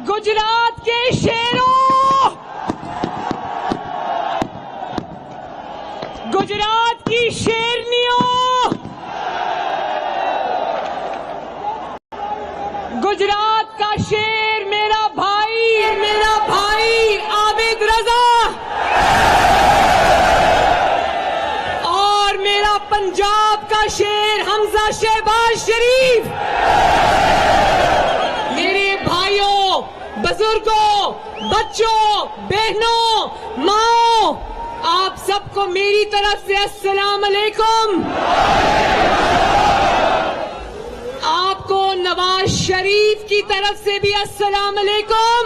गुजरात के शेरों, गुजरात की शेरनियों, गुजरात का शेर मेरा भाई आबिद रजा और मेरा पंजाब का शेर हमजा शहबाज शरीफ। मेरे भाइयों, बुजुर्गों, बच्चों, बहनों, माओ, आप सबको मेरी तरफ से अस्सलाम अलैकुम। आपको नवाज शरीफ की तरफ से भी अस्सलाम अलैकुम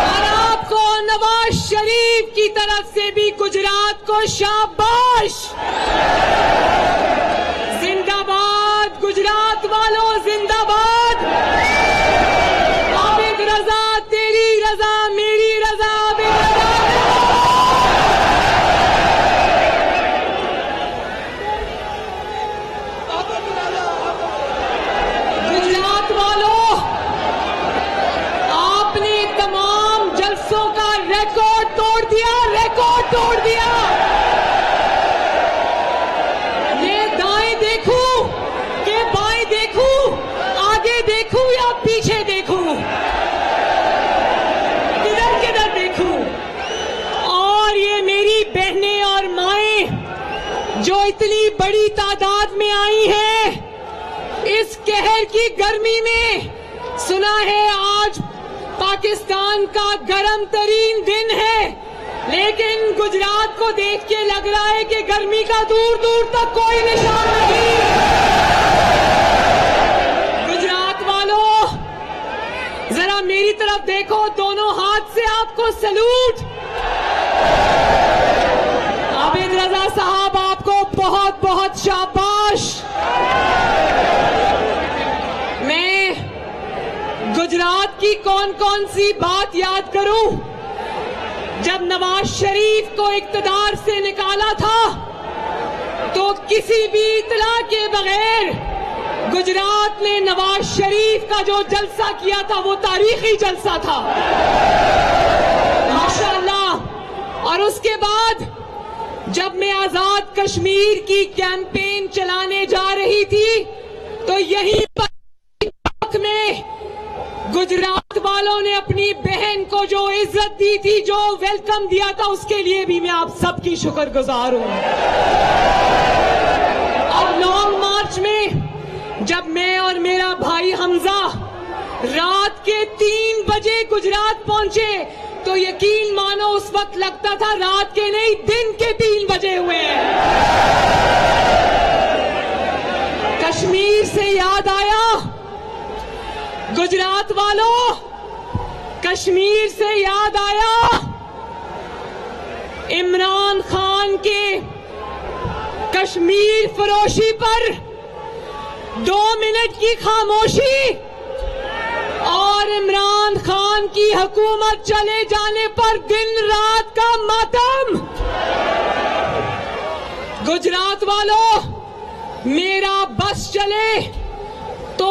और आपको नवाज शरीफ की तरफ से भी गुजरात को शाबाश। जिंदाबाद गुजरात वालों, जिंदाबाद। आबिद रजा, तेरी रजा मेरी रजा, आबिद रजा। गुजरात वालों, आपने तमाम जलसों का रिकॉर्ड तोड़ दिया, रिकॉर्ड तोड़ दिया। ये दाएं देखूं कि बाएं देखूं, आगे देखूं या पीछे देखूं, किधर किधर देखूं। और ये मेरी बहनें और माएं जो इतनी बड़ी तादाद में आई हैं इस कहर की गर्मी में। सुना है आज पाकिस्तान का गर्म तरीन दिन है, लेकिन गुजरात को देख के लग रहा है कि गर्मी का दूर दूर तक कोई निशान नहीं। गुजरात वालों, जरा मेरी तरफ देखो, दोनों हाथ से आपको सलूट। आबिद रजा साहब, आपको बहुत बहुत शाबाश। मैं गुजरात की कौन कौन सी बात याद करूं? जब नवाज शरीफ को इक्तदार से निकाला था तो किसी भी इतला के बगैर गुजरात ने नवाज शरीफ का जो जलसा किया था वो तारीखी जलसा था, माशाअल्लाह। और उसके बाद जब मैं आजाद कश्मीर की कैंपेन चलाने जा रही थी तो यहीं पर में गुजरात वालों ने अपनी बहन को जो इज्जत दी थी, जो वेलकम दिया था, उसके लिए भी मैं आप सबकी शुक्रगुजार हूं। और लॉन्ग मार्च में जब मैं और मेरा भाई हमजा रात के 3 बजे गुजरात पहुंचे तो यकीन मानो उस वक्त लगता था रात के नहीं दिन के 3 बजे हुए हैं। कश्मीर से याद आया, गुजरात वालों, कश्मीर से याद आया इमरान खान के कश्मीर फरोशी पर 2 मिनट की खामोशी और इमरान खान की हुकूमत चले जाने पर दिन रात का मातम। गुजरात वालों, मेरा बस चले तो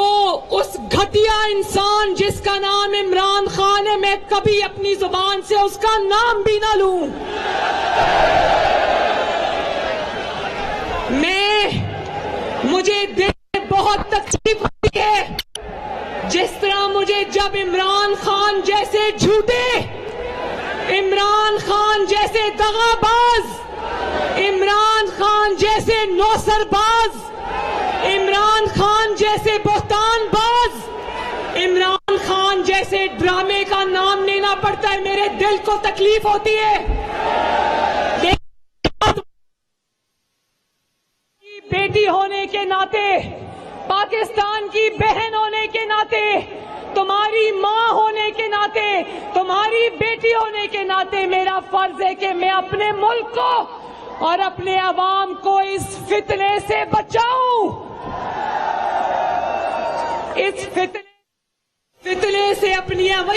उस घटिया इंसान जिसका नाम इमरान खान है, मैं कभी अपनी जुबान से उसका नाम भी ना लूं। मुझे दिल में बहुत तकलीफ होती है जिस तरह मुझे जब इमरान खान जैसे झूठे, इमरान खान जैसे दगाबाज, इमरान खान जैसे नौसरबाज, इमरान खान जैसे बोहतानबाज, इमरान खान जैसे ड्रामे का नाम लेना पड़ता है, मेरे दिल को तकलीफ होती है। बेटी होने के नाते, पाकिस्तान की बहन होने के नाते, तुम्हारी मां होने के नाते, तुम्हारी बेटी होने के नाते मेरा फर्ज है कि मैं अपने मुल्क को और अपने अवाम को इस फितने से बचाऊं, इस फितने से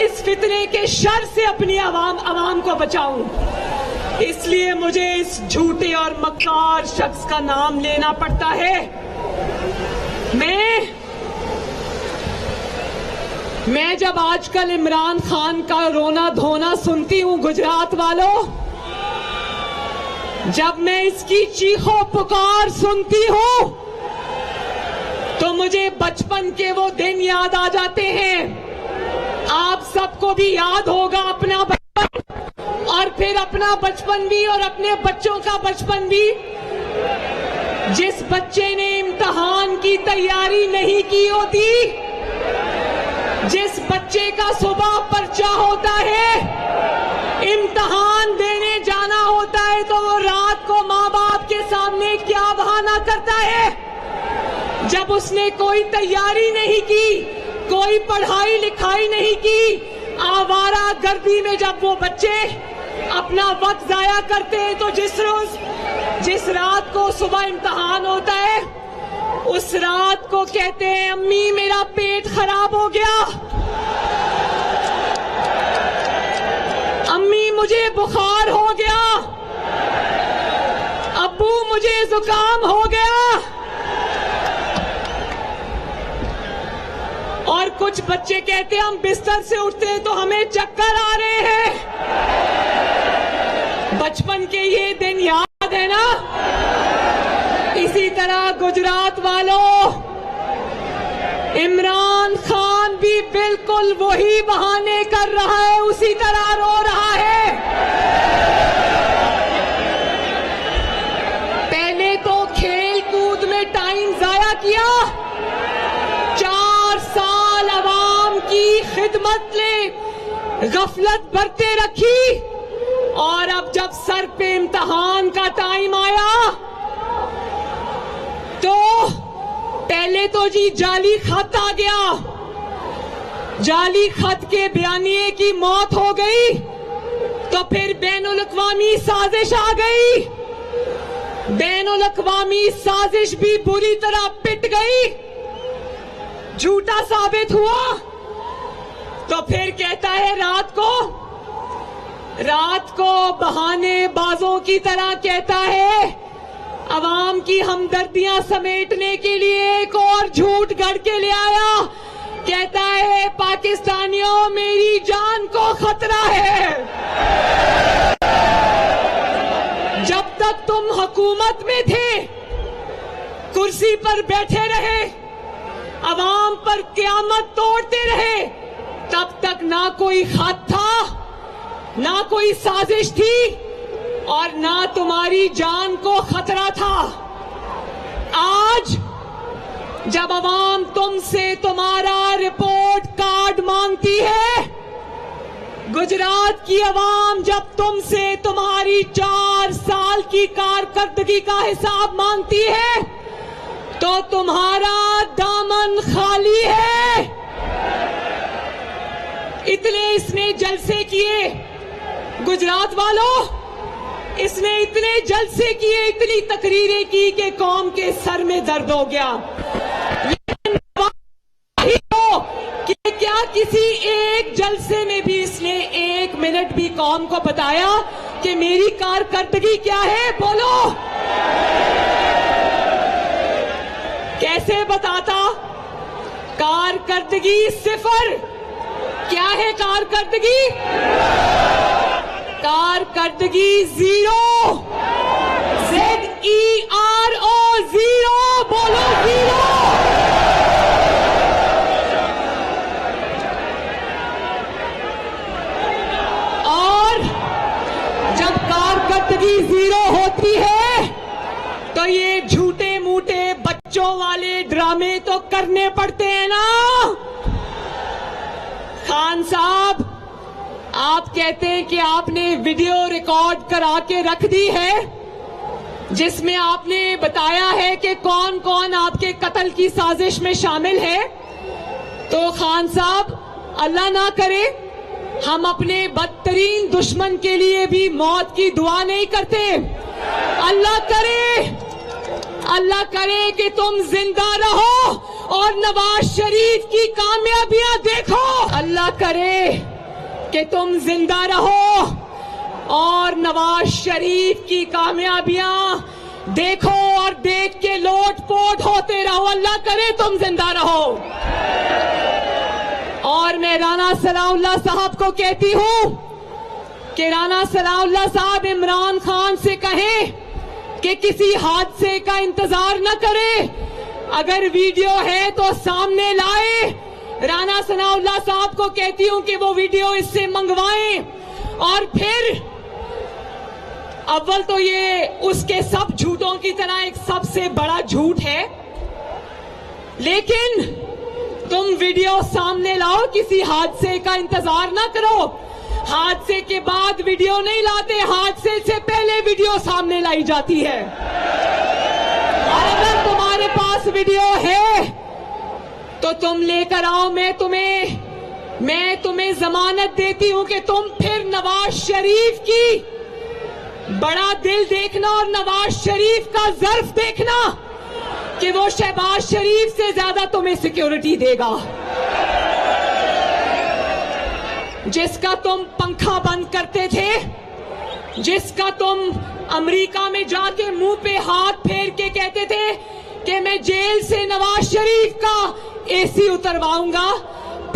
इस फितने के शर से अपनी अवाम को बचाऊं। इसलिए मुझे इस झूठे और मक्कार शख्स का नाम लेना पड़ता है। मैं मैं जब आजकल इमरान खान का रोना धोना सुनती हूं गुजरात वालों, जब मैं इसकी चीखों पुकार सुनती हूं तो मुझे बचपन के वो दिन याद आ जाते हैं। आप सबको भी याद होगा अपना बचपन, और फिर अपना बचपन भी और अपने बच्चों का बचपन भी। जिस बच्चे ने इम्तिहान की तैयारी नहीं की होती, जिस बच्चे का सुबह पर्चा होता है, इम्तिहान देने जाना होता है, तो वो रात को माँ बाप के सामने क्या बहाना करता है? जब उसने कोई तैयारी नहीं की, कोई पढ़ाई लिखाई नहीं की, आवारा गर्दी में जब वो बच्चे अपना वक्त जाया करते हैं, तो जिस रात को सुबह इम्तिहान होता है, उस रात को कहते हैं अम्मी मेरा पेट खराब हो गया, अम्मी मुझे बुखार हो गया, अब्बू मुझे जुकाम हो गया। और कुछ बच्चे कहते हैं हम बिस्तर से उठते हैं तो हमें चक्कर आ रहे हैं। बचपन के ये दिन याद है ना? इसी तरह गुजरात वालों, इमरान खान भी बिल्कुल वही बहाने कर रहा है, उसी तरह रो रहा है। पहले तो खेल कूद में टाइम जाया किया, 4 साल अवाम की खिदमत में गफलत बरते रखी, और अब जब सर पे इम्तिहान का टाइम आया तो पहले तो जी जाली खत आ गया, जाली खत के बयानिए की मौत हो गई, तो फिर बैनुल अक़वामी साजिश आ गई, बैनुल अक़वामी साजिश भी बुरी तरह पिट गई, झूठा साबित हुआ। तो फिर कहता है रात को बहानेबाजों की तरह कहता है अवाम की हमदर्दियां समेटने के लिए एक और झूठ गढ़ के ले आया, कहता है पाकिस्तानियों मेरी जान को खतरा है। जब तक तुम हुकूमत में थे, कुर्सी पर बैठे रहे, अवाम पर क़यामत तोड़ते रहे, तब तक ना कोई खत था, ना कोई साजिश थी, और ना तुम्हारी जान को खतरा था। आज जब अवाम तुमसे तुम्हारा रिपोर्ट कार्ड मांगती है, गुजरात की अवाम जब तुमसे तुम्हारी 4 साल की कारकर्दगी का हिसाब मांगती है, तो तुम्हारा दामन खाली है। इतने इसने जलसे किए गुजरात वालों, इसने इतने जलसे किए, इतनी तकरीरें की कि कौम के सर में दर्द हो गया। कि क्या किसी एक जलसे में भी इसने 1 मिनट भी कौम को बताया कि मेरी कारकर्दगी क्या है? बोलो, कैसे बताता? कारकर्दगी 0। क्या है कारकर्दगी? कारकर्दगी 0, ZERO 0। बोलो 0। और जब कारकर्दगी 0 होती है तो ये झूठे मूठे बच्चों वाले ड्रामे तो करने पड़ते हैं ना। खान साहब, आप कहते हैं कि आपने वीडियो रिकॉर्ड करा के रख दी है, जिसमें आपने बताया है कि कौन कौन आपके कत्ल की साजिश में शामिल है। तो खान साहब, अल्लाह ना करे हम अपने बदतरीन दुश्मन के लिए भी मौत की दुआ नहीं करते। अल्लाह करे कि तुम जिंदा रहो और नवाज शरीफ की कामयाबियां देखो। अल्लाह करे कि तुम जिंदा रहो और नवाज शरीफ की कामयाबियां देखो और देख के लोटपोट होते रहो। अल्लाह करे तुम जिंदा रहो। और मैं राना सनाउल्लाह साहब को कहती हूं कि राना सनाउल्लाह साहब इमरान खान से कहें कि किसी हादसे का इंतजार न करे, अगर वीडियो है तो सामने लाए। राना सनाउल्लाह साहब को कहती हूं कि वो वीडियो इससे मंगवाएं और फिर अव्वल तो ये उसके सब झूठों की तरह एक सबसे बड़ा झूठ है, लेकिन तुम वीडियो सामने लाओ, किसी हादसे का इंतजार ना करो। हादसे के बाद वीडियो नहीं लाते, हादसे से पहले वीडियो सामने लाई जाती है। और अगर तुम्हारे पास वीडियो है तो तुम लेकर आओ, मैं तुम्हें जमानत देती हूं कि तुम फिर नवाज शरीफ की बड़ा दिल देखना और नवाज शरीफ का ज़र्फ देखना कि वो शहबाज शरीफ से ज्यादा तुम्हें सिक्योरिटी देगा। जिसका तुम पंखा बंद करते थे, जिसका तुम अमेरिका में जाके मुंह पे हाथ फेर के कहते थे कि मैं जेल से नवाज शरीफ का एसी उतरवाऊंगा,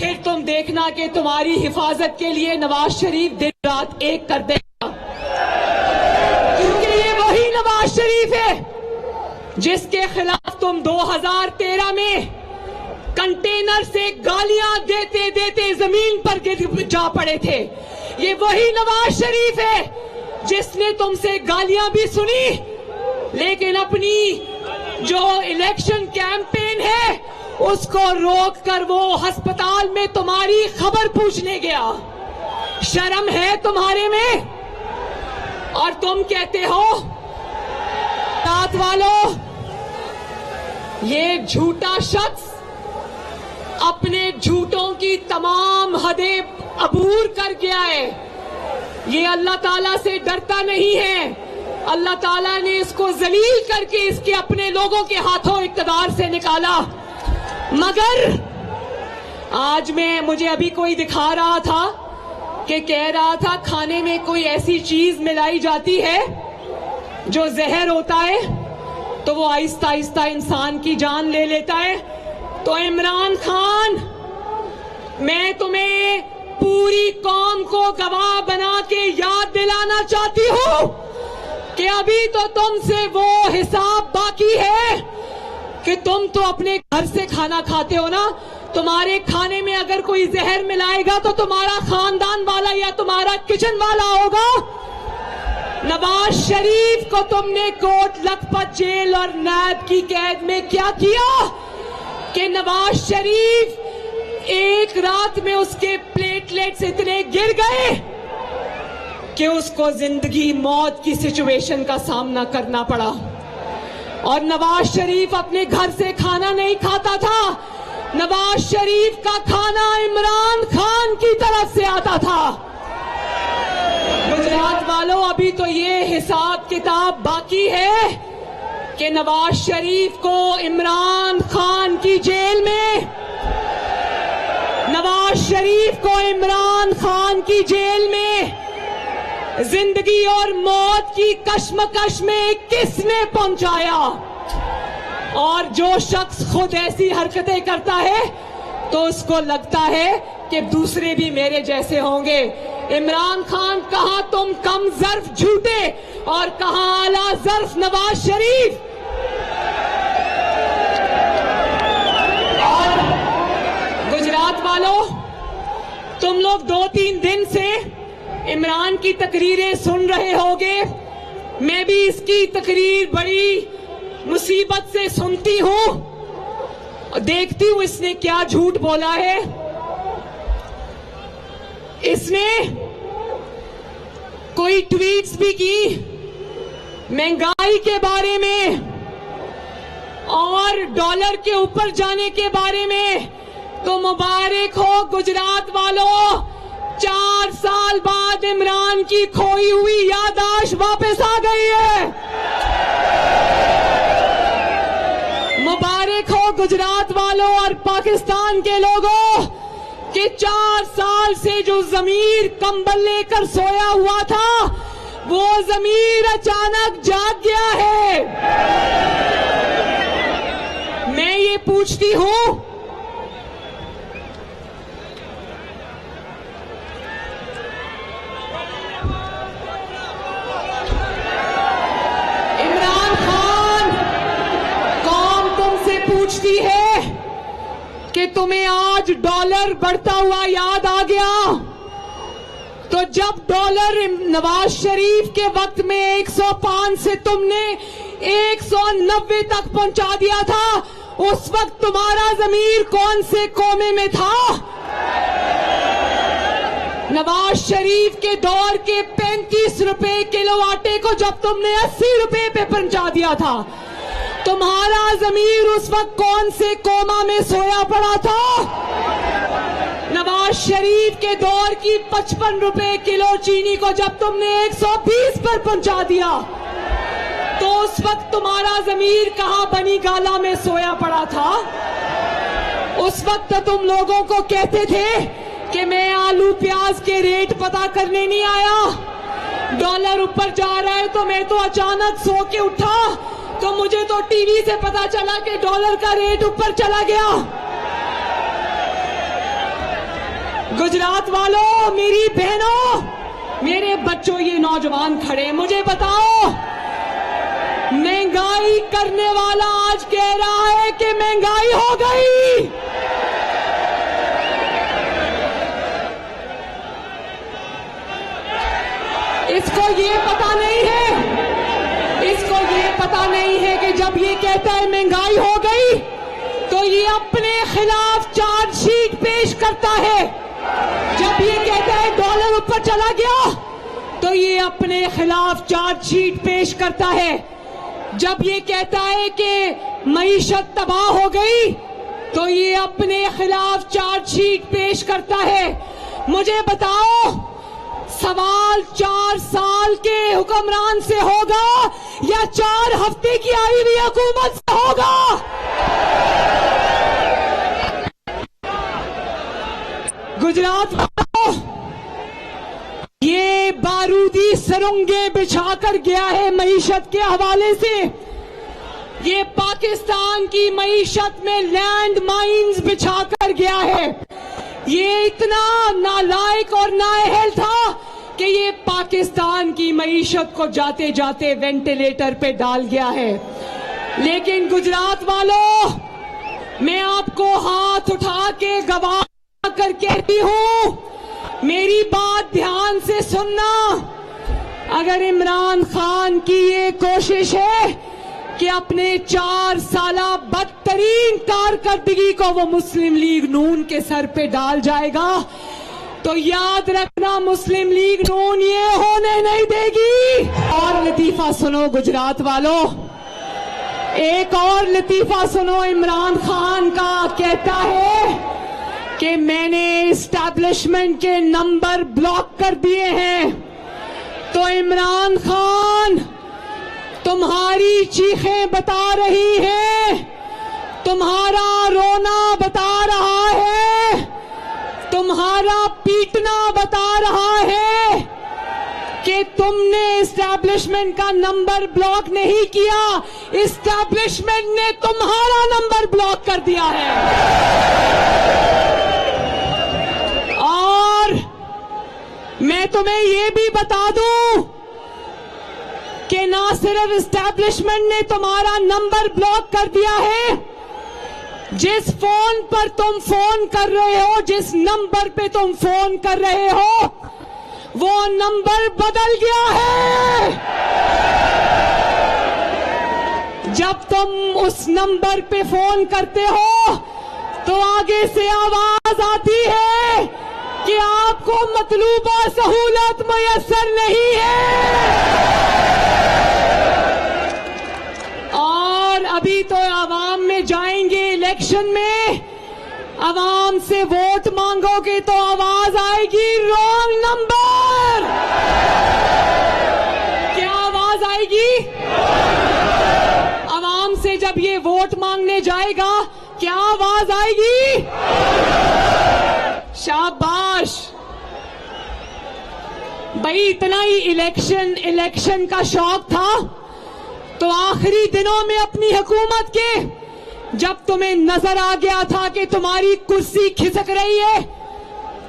फिर तुम देखना कि तुम्हारी हिफाजत के लिए नवाज शरीफ दिन रात एक कर देगा। क्योंकि ये वही नवाज शरीफ है जिसके खिलाफ तुम 2013 में कंटेनर से गालियां देते देते जमीन पर गिर जा पड़े थे। ये वही नवाज शरीफ है जिसने तुमसे गालियां भी सुनी, लेकिन अपनी जो इलेक्शन कैंपेन है उसको रोक कर वो अस्पताल में तुम्हारी खबर पूछने गया। शर्म है तुम्हारे में? और तुम कहते हो रात वालों, ये झूठा शख्स अपने झूठों की तमाम हदें अबूर कर गया है। ये अल्लाह ताला से डरता नहीं है। अल्लाह ताला ने इसको जलील करके इसके अपने लोगों के हाथों इक़्तिदार से निकाला। मगर आज मुझे अभी कोई दिखा रहा था कि कह रहा था खाने में कोई ऐसी चीज मिलाई जाती है जो जहर होता है तो वो आहिस्ता आहिस्ता इंसान की जान ले लेता है। तो इमरान खान, मैं तुम्हें पूरी कौम को गवाह बना के याद दिलाना चाहती हूँ कि अभी तो तुमसे वो हिसाब बाकी है कि तुम तो अपने घर से खाना खाते हो ना। तुम्हारे खाने में अगर कोई जहर मिलाएगा तो तुम्हारा खानदान वाला या तुम्हारा किचन वाला होगा। नवाज शरीफ को तुमने कोट लखपत जेल और नैब की कैद में क्या किया कि नवाज शरीफ एक रात में उसके प्लेटलेट्स इतने गिर गए कि उसको जिंदगी मौत की सिचुएशन का सामना करना पड़ा। और नवाज शरीफ अपने घर से खाना नहीं खाता था, नवाज शरीफ का खाना इमरान खान की तरफ से आता था। गुजरात वालों, अभी तो ये हिसाब किताब बाकी है कि नवाज शरीफ को इमरान खान की जेल में, नवाज शरीफ को इमरान खान की जेल में जिंदगी और मौत की कश्मकश में किसने पहुंचाया। और जो शख्स खुद ऐसी हरकतें करता है तो उसको लगता है कि दूसरे भी मेरे जैसे होंगे। इमरान खान, कहां तुम कम ज़र्फ झूठे और कहां आला ज़र्फ नवाज शरीफ। और गुजरात वालों, तुम लोग 2-3 दिन से इमरान की तकरीरें सुन रहे होंगे। मैं भी इसकी तकरीर बड़ी मुसीबत से सुनती हूं और देखती हूं इसने क्या झूठ बोला है। इसने कोई ट्वीट्स भी की महंगाई के बारे में और डॉलर के ऊपर जाने के बारे में। तो मुबारक हो गुजरात वालों, 4 साल बाद इमरान की खोई हुई याददाश्त वापस आ गई है। मुबारक हो गुजरात वालों और पाकिस्तान के लोगों कि 4 साल से जो ज़मीर कंबल लेकर सोया हुआ था वो ज़मीर अचानक जाग गया है। मैं ये पूछती हूं कि तुम्हें आज डॉलर बढ़ता हुआ याद आ गया। तो जब डॉलर नवाज शरीफ के वक्त में 105 से तुमने 190 तक पहुंचा दिया था, उस वक्त तुम्हारा ज़मीर कौन से कोमे में था? नवाज शरीफ के दौर के 35 रुपए किलो आटे को जब तुमने 80 रुपए पे पहुंचा दिया था, तुम्हारा ज़मीर उस वक्त कौन से कोमा में सोया पड़ा था? नवाज शरीफ के दौर की 55 रुपए किलो चीनी को जब तुमने 120 पर पहुंचा दिया, तो उस वक्त तुम्हारा ज़मीर कहां बनी गाला में सोया पड़ा था? उस वक्त तुम लोगों को कहते थे कि मैं आलू प्याज के रेट पता करने नहीं आया, डॉलर ऊपर जा रहा है तो मैं तो अचानक सो के उठा तो मुझे तो टीवी से पता चला कि डॉलर का रेट ऊपर चला गया। गुजरात वालों, मेरी बहनों, मेरे बच्चों, ये नौजवान खड़े, मुझे बताओ, महंगाई करने वाला आज कह रहा है कि महंगाई हो गई। इसको ये पता नहीं है, इसको ये पता नहीं है कि जब ये कहता है महंगाई हो गई तो ये अपने खिलाफ चार्जशीट पेश करता है। जब ये कहता है डॉलर ऊपर चला गया तो ये अपने खिलाफ चार्जशीट पेश करता है। जब ये कहता है कि मईशत तबाह हो गई तो ये अपने खिलाफ चार्जशीट पेश करता है। मुझे बताओ, सवाल 4 साल के हुक्मरान से होगा या 4 हफ्ते की आई हुई हुकूमत से होगा? गुजरात वालों, ये बारूदी सुरंगें बिछाकर गया है मईशत के हवाले से। ये पाकिस्तान की मईशत में लैंड माइन्स बिछाकर गया है। ये इतना नालायक और नाअहल था कि ये पाकिस्तान की मईशत को जाते जाते वेंटिलेटर पे डाल गया है। लेकिन गुजरात वालों, मैं आपको हाथ उठा के गवाह कर कहती हूं, मेरी बात ध्यान से सुनना। अगर इमरान खान की ये कोशिश है कि अपने 4 साला बदतरीन कारकर्दगी को वो मुस्लिम लीग नून के सर पे डाल जाएगा, तो याद रखना, मुस्लिम लीग नून ये होने नहीं देगी। और लतीफा सुनो गुजरात वालों, एक और लतीफा सुनो। इमरान खान का कहता है कि मैंने एस्टैब्लिशमेंट के नंबर ब्लॉक कर दिए हैं। तो इमरान खान, तुम्हारी चीखें बता रही हैं, तुम्हारा रोना बता रहा है, तुम्हारा पीटना बता रहा है कि तुमने एस्टैब्लिशमेंट का नंबर ब्लॉक नहीं किया, एस्टैब्लिशमेंट ने तुम्हारा नंबर ब्लॉक कर दिया है। और मैं तुम्हें ये भी बता दूं कि ना सिर्फ एस्टैब्लिशमेंट ने तुम्हारा नंबर ब्लॉक कर दिया है, जिस फोन पर तुम फोन कर रहे हो, जिस नंबर पे तुम फोन कर रहे हो, वो नंबर बदल गया है। जब तुम उस नंबर पे फोन करते हो तो आगे से आवाज आती है कि आपको मतलूबा सहूलत मयसर नहीं है। और अभी तो आवाम में जाएंगे, इलेक्शन में आवाम से वोट मांगोगे तो आवाज आएगी रॉन्ग नंबर। क्या आवाज आएगी? आवाम से जब ये वोट मांगने जाएगा क्या आवाज आएगी? शाबाश भाई, इतना ही इलेक्शन का शौक था तो आखिरी दिनों में अपनी हुकूमत के जब तुम्हें नजर आ गया था कि तुम्हारी कुर्सी खिसक रही है,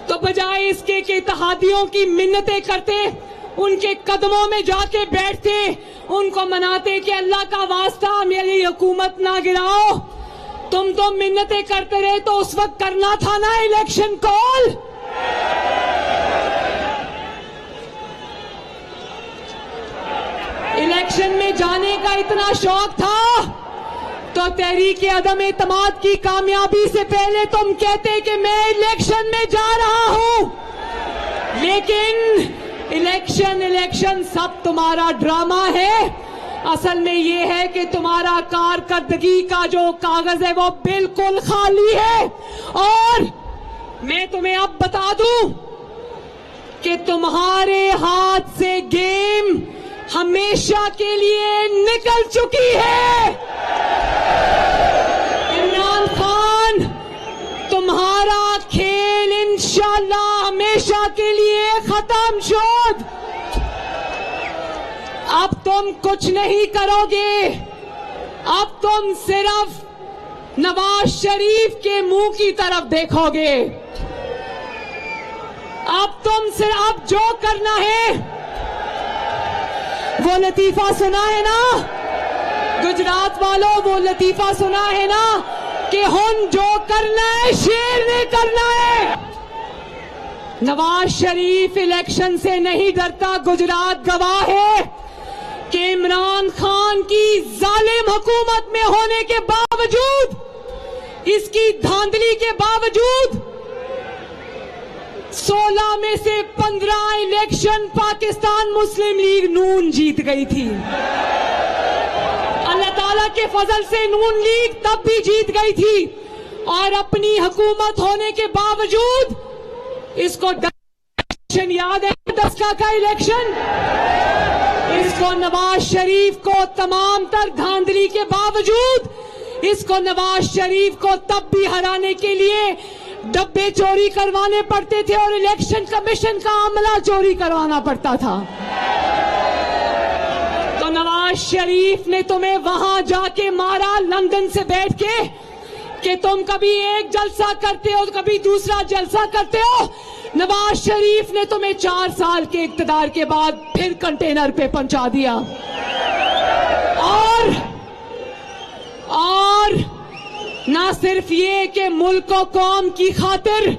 तो बजाय इसके कि इत्तेहादियों की मिन्नतें करते, उनके कदमों में जाके बैठते, उनको मनाते कि अल्लाह का वास्ता मेरी हुकूमत ना गिराओ, तुम तो मिन्नतें करते रहे तो उस वक्त करना था ना इलेक्शन कॉल। इलेक्शन में जाने का इतना शौक था तो तहरीक अदम एतमाद की कामयाबी से पहले तुम कहते कि मैं इलेक्शन में जा रहा हूं। लेकिन इलेक्शन सब तुम्हारा ड्रामा है। असल में ये है कि तुम्हारा कारकर्दगी का जो कागज है वो बिल्कुल खाली है। और मैं तुम्हें अब बता दूं कि तुम्हारे हाथ से गेम हमेशा के लिए निकल चुकी है। इमरान खान, तुम्हारा खेल इंशाअल्लाह हमेशा के लिए खत्म शोध। अब तुम कुछ नहीं करोगे। अब तुम सिर्फ नवाज शरीफ के मुंह की तरफ देखोगे। अब जो करना है वो लतीफा सुना है ना गुजरात वालों, वो लतीफा सुना है ना कि हुन जो करना है शेर ने करना है। नवाज शरीफ इलेक्शन से नहीं डरता। गुजरात गवाह है कि इमरान खान की जालिम हुकूमत में होने के बावजूद, इसकी धांधली के बावजूद 16 में से 15 इलेक्शन पाकिस्तान मुस्लिम लीग नून जीत गई थी। अल्लाह ताला के फजल से नून लीग तब भी जीत गई थी। और अपनी हुकूमत होने के बावजूद इसको इलेक्शन याद है, 10 का इलेक्शन। इसको नवाज शरीफ को तमाम तर धांधली के बावजूद इसको नवाज शरीफ को तब भी हराने के लिए डब्बे चोरी करवाने पड़ते थे और इलेक्शन कमीशन का अमला चोरी करवाना पड़ता था। तो नवाज शरीफ ने तुम्हें वहां जाके मारा लंदन से बैठ के कि तुम कभी एक जलसा करते हो कभी दूसरा जलसा करते हो। नवाज शरीफ ने तुम्हें 4 साल के इक्तदार के बाद फिर कंटेनर पे पहुंचा दिया। और ना सिर्फ ये कि मुल्क और कौम की खातिर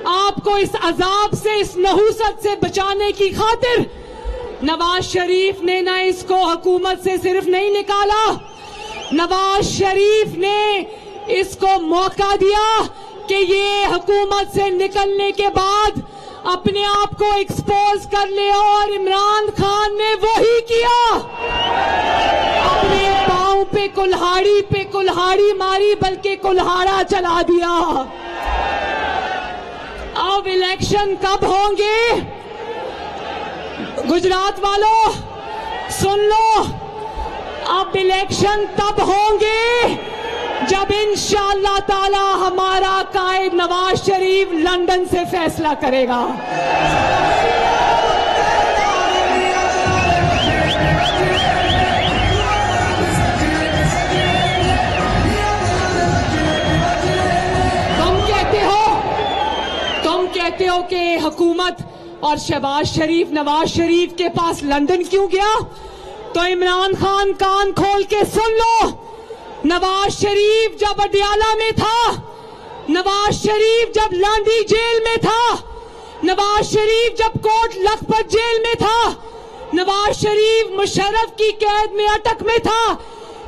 आपको इस अजाब से, इस नहूसत से बचाने की खातिर नवाज शरीफ ने ना इसको हुकूमत से सिर्फ नहीं निकाला, नवाज शरीफ ने इसको मौका दिया कि ये हुकूमत से निकलने के बाद अपने आप को एक्सपोज कर ले। और इमरान खान ने वही किया। अपने पांव पे कुल्हाड़ी मारी, बल्कि कुल्हाड़ा चला दिया। अब इलेक्शन कब होंगे? गुजरात वालों सुन लो, अब इलेक्शन तब होंगे जब इंशाअल्लाह ताला हमारा कायद नवाज शरीफ लंदन से फैसला करेगा। तुम कहते हो कि हुकूमत और शहबाज शरीफ, नवाज शरीफ के पास लंदन क्यों गया? तो इमरान खान कान खोल के सुन लो, नवाज शरीफ जब अडियाला में था, नवाज शरीफ जब लांडी जेल में था, नवाज शरीफ जब कोट लखपत जेल में था, नवाज शरीफ मुशर्रफ की कैद में अटक में था,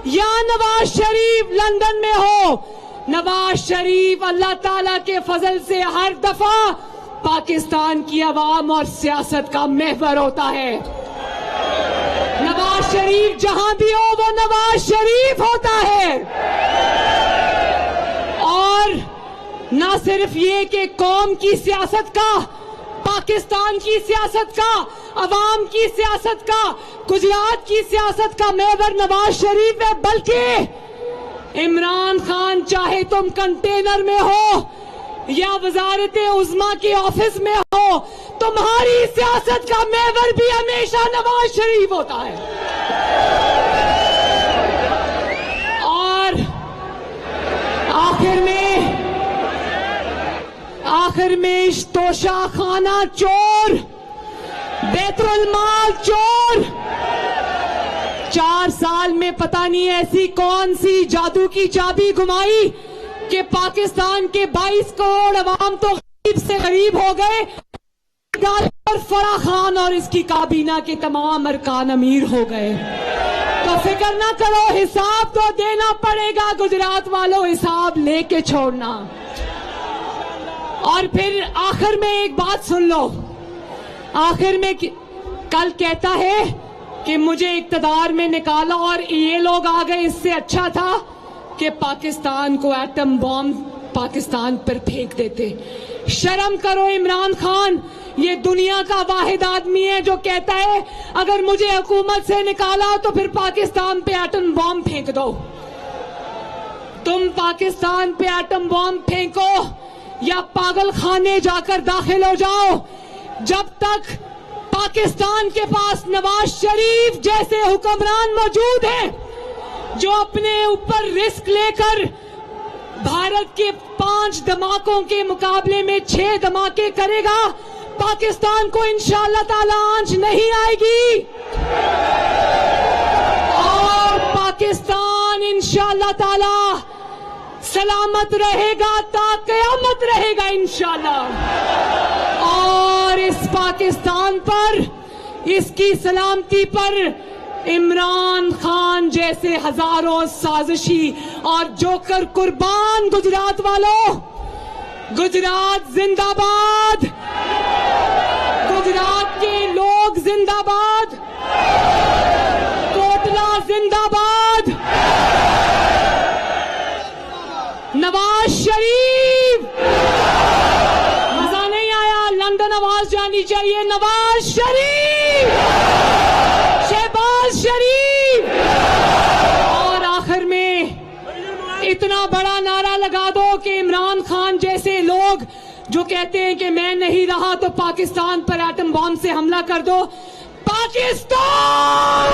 या नवाज शरीफ लंदन में हो, नवाज शरीफ अल्लाह ताला के फजल से हर दफा पाकिस्तान की आवाम और सियासत का महवर होता है। नवाज शरीफ जहां भी हो वो नवाज शरीफ होता है। और ना सिर्फ ये कि कौम की सियासत का, पाकिस्तान की सियासत का, अवाम की सियासत का, गुजरात की सियासत का महवर नवाज शरीफ है, बल्कि इमरान खान चाहे तुम कंटेनर में हो या वजारत उज़्मा के ऑफिस में हो, तुम्हारी सियासत का महवर भी हमेशा नवाज शरीफ होता है। और आखिर में तोशा खाना चोर, बैतुल माल चोर, 4 साल में पता नहीं ऐसी कौन सी जादू की चाबी घुमाई कि पाकिस्तान के 22 करोड़ अवाम तो गरीब से गरीब हो गए और फराह खान और इसकी काबीना के तमाम अरकान अमीर हो गए। तो फिक्र ना करो, हिसाब तो देना पड़ेगा गुजरात वालों, हिसाब लेके छोड़ना। और फिर आखिर में एक बात सुन लो, आखिर में कल कहता है कि मुझे इक्तदार में निकाला और ये लोग आ गए, इससे अच्छा था कि पाकिस्तान को एटम बॉम्ब पाकिस्तान पर फेंक देते। शर्म करो इमरान खान, ये दुनिया का वाहिद आदमी है जो कहता है अगर मुझे हुकूमत से निकाला तो फिर पाकिस्तान पे एटम बॉम्ब फेंक दो। तुम पाकिस्तान पे एटम बॉम्ब फेंको या पागल खाने जाकर दाखिल हो जाओ, जब तक पाकिस्तान के पास नवाज शरीफ जैसे हुक्मरान मौजूद हैं जो अपने ऊपर रिस्क लेकर भारत के 5 धमाकों के मुकाबले में 6 धमाके करेगा, पाकिस्तान को इंशाअल्लाह ताला आंच नहीं आएगी और पाकिस्तान इंशाअल्लाह ताला सलामत रहेगा, ता क़यामत रहेगा इंशाअल्लाह। और इस पाकिस्तान पर, इसकी सलामती पर इमरान खान जैसे हजारों साजिशी और जोकर कुर्बान। गुजरात वालों, गुजरात जिंदाबाद, गुजरात के लोग जिंदाबाद, कोटला जिंदाबाद, नवाज शरीफ, मजा नहीं आया, लंदन आवाज जानी चाहिए, नवाज शरीफ, शहबाज शरीफ। और आखिर में इतना बड़ा नारा लगा दो कि इमरान खान जैसे लोग जो कहते हैं कि मैं नहीं रहा तो पाकिस्तान पर एटम बॉम्ब से हमला कर दो। पाकिस्तान